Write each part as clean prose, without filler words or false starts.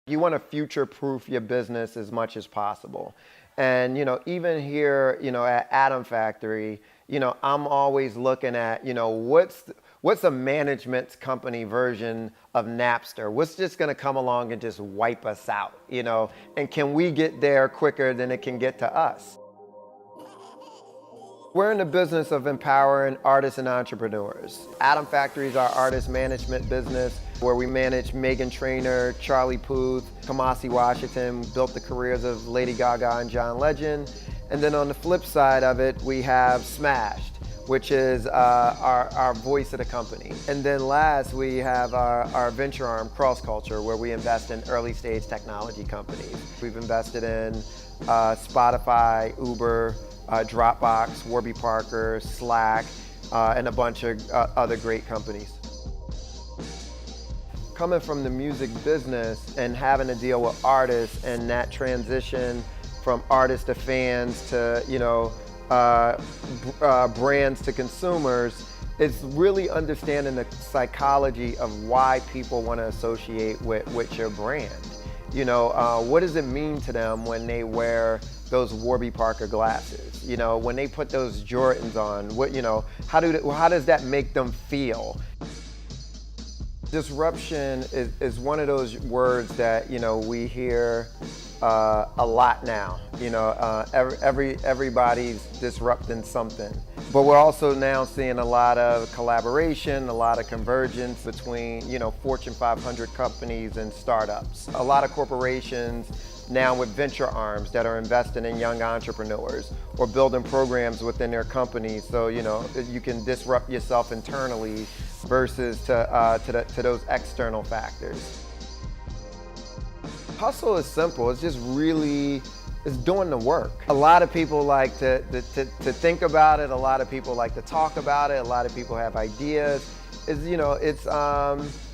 You want to future-proof your business as much as possible. And, even here, at Atom Factory, I'm always looking at, what's a management company version of Napster? What's just going to come along and just wipe us out, And can we get there quicker than it can get to us? We're in the business of empowering artists and entrepreneurs. Atom Factory is our artist management business where we manage Meghan Trainor, Charlie Puth, Kamasi Washington, built the careers of Lady Gaga and John Legend. And then on the flip side of it, we have Smashed, which is our voice of the company. And then last, we have our venture arm, CrossCulture, where we invest in early stage technology companies. We've invested in Spotify, Uber, Dropbox, Warby Parker, Slack, and a bunch of other great companies. Coming from the music business and having to deal with artists and that transition from artists to fans to, brands to consumers, it's really understanding the psychology of why people want to associate with your brand. What does it mean to them when they wear those Warby Parker glasses? When they put those Jordans on, how does that make them feel? Disruption is one of those words that, we hear a lot now. Everybody's disrupting something. But we're also now seeing a lot of collaboration, a lot of convergence between, Fortune 500 companies and startups. A lot of corporations now with venture arms that are investing in young entrepreneurs or building programs within their companies so, you can disrupt yourself internally versus to those external factors. Hustle is simple. It's just really, it's doing the work. A lot of people like to think about it. A lot of people like to talk about it. A lot of people have ideas.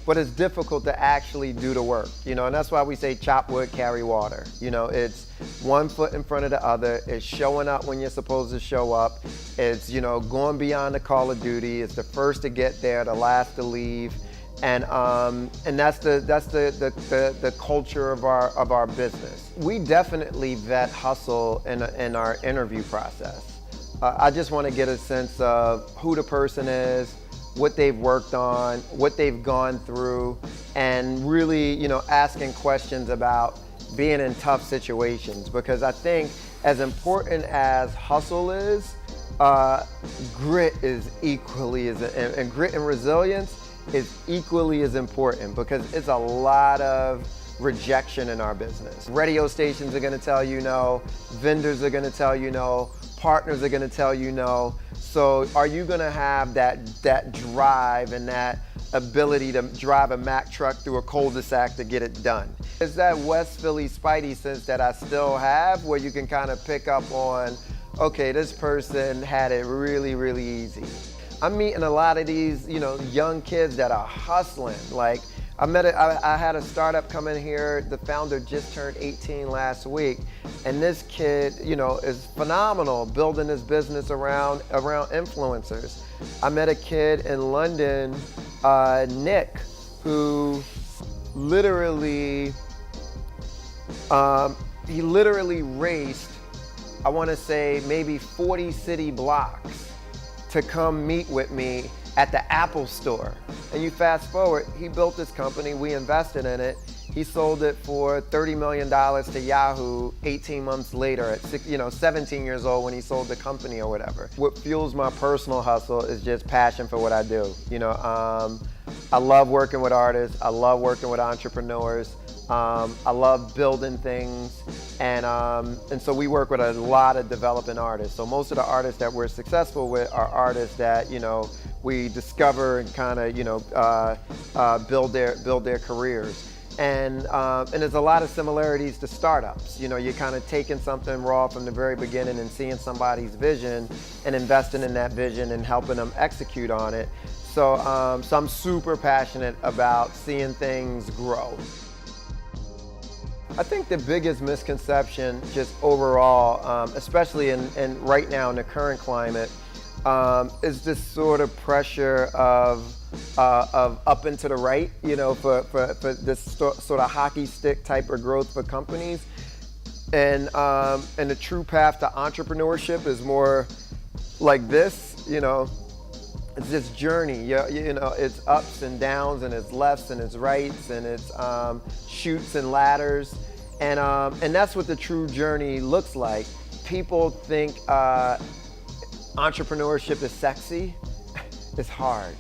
But it's difficult to actually do the work, and that's why we say chop wood, carry water. It's one foot in front of the other. It's showing up when you're supposed to show up. It's, going beyond the call of duty. It's the first to get there, the last to leave. And that's the culture of our business. We definitely vet hustle in our interview process. I just want to get a sense of who the person is, what they've worked on, what they've gone through, and really, asking questions about being in tough situations. Because I think as important as hustle is, grit is equally and grit and resilience is equally as important, because it's a lot of rejection in our business. Radio stations are going to tell you no, vendors are going to tell you no, partners are going to tell you no. So are you going to have that drive and that ability to drive a Mack truck through a cul-de-sac to get it done? It's that West Philly spidey sense that I still have, where you can kind of pick up on, okay, this person had it really, really easy. I'm meeting a lot of these, young kids that are hustling. Like, I had a startup come in here. The founder just turned 18 last week, and this kid, is phenomenal, building his business around influencers. I met a kid in London, Nick, who literally raced, I want to say maybe 40 city blocks to come meet with me at the Apple store. And you fast forward, he built this company, we invested in it. He sold it for $30 million to Yahoo 18 months later at 17 years old when he sold the company or whatever. What fuels my personal hustle is just passion for what I do. I love working with artists. I love working with entrepreneurs. I love building things, and so we work with a lot of developing artists. So most of the artists that we're successful with are artists that we discover and kind of build their careers. And there's a lot of similarities to startups. You're kind of taking something raw from the very beginning and seeing somebody's vision and investing in that vision and helping them execute on it. So I'm super passionate about seeing things grow. I think the biggest misconception just overall, especially in right now in the current climate, is this sort of pressure of of up and to the right, for this sort of hockey stick type of growth for companies. And the true path to entrepreneurship is more like this, it's this journey. It's ups and downs, and it's lefts and it's rights, and it's chutes and ladders, and that's what the true journey looks like. People think entrepreneurship is sexy. It's hard.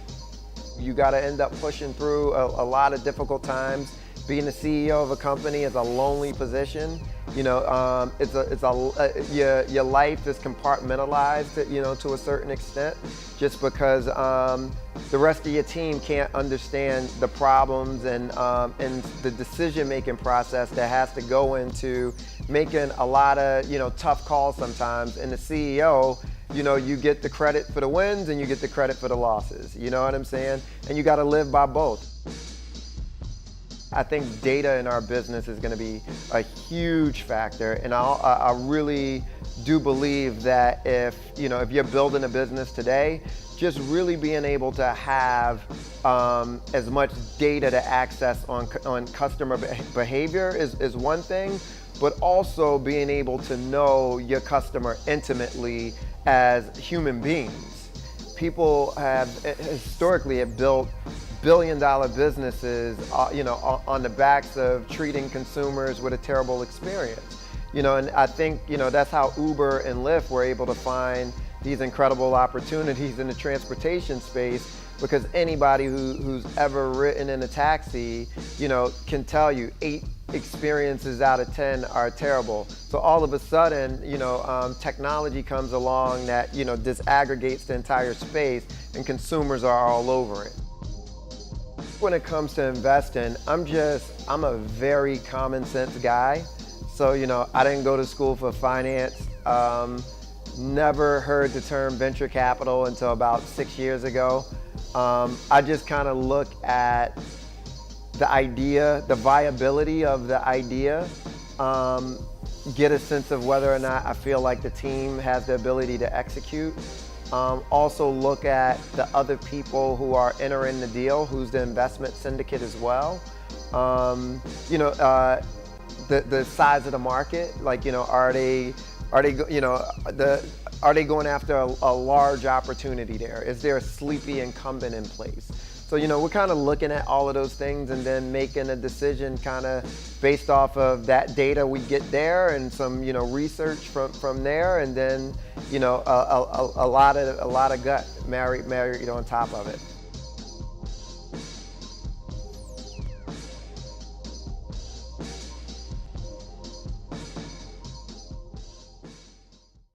You got to end up pushing through a lot of difficult times. Being the CEO of a company is a lonely position. Your life is compartmentalized, to a certain extent, just because the rest of your team can't understand the problems and the decision-making process that has to go into making a lot of tough calls sometimes. And the CEO, you get the credit for the wins and you get the credit for the losses. You know what I'm saying? And you got to live by both. I think data in our business is going to be a huge factor, and I really do believe that if you're building a business today, just really being able to have as much data to access on customer behavior is one thing, but also being able to know your customer intimately as human beings. People have historically built billion-dollar businesses, on the backs of treating consumers with a terrible experience. And I think, that's how Uber and Lyft were able to find these incredible opportunities in the transportation space, because anybody who's ever ridden in a taxi, can tell you 8 experiences out of 10 are terrible. So all of a sudden, technology comes along that, disaggregates the entire space, and consumers are all over it. When it comes to investing, I'm a very common sense guy. So, I didn't go to school for finance. Never heard the term venture capital until about 6 years ago. I just kind of look at the idea, the viability of the idea, get a sense of whether or not I feel like the team has the ability to execute. Also look at the other people who are entering the deal, who's the investment syndicate as well. The size of the market, like, are they going after a large opportunity there? Is there a sleepy incumbent in place? So, we're kind of looking at all of those things and then making a decision kind of based off of that data we get there and some, research from there, and then, a lot of gut married on top of it.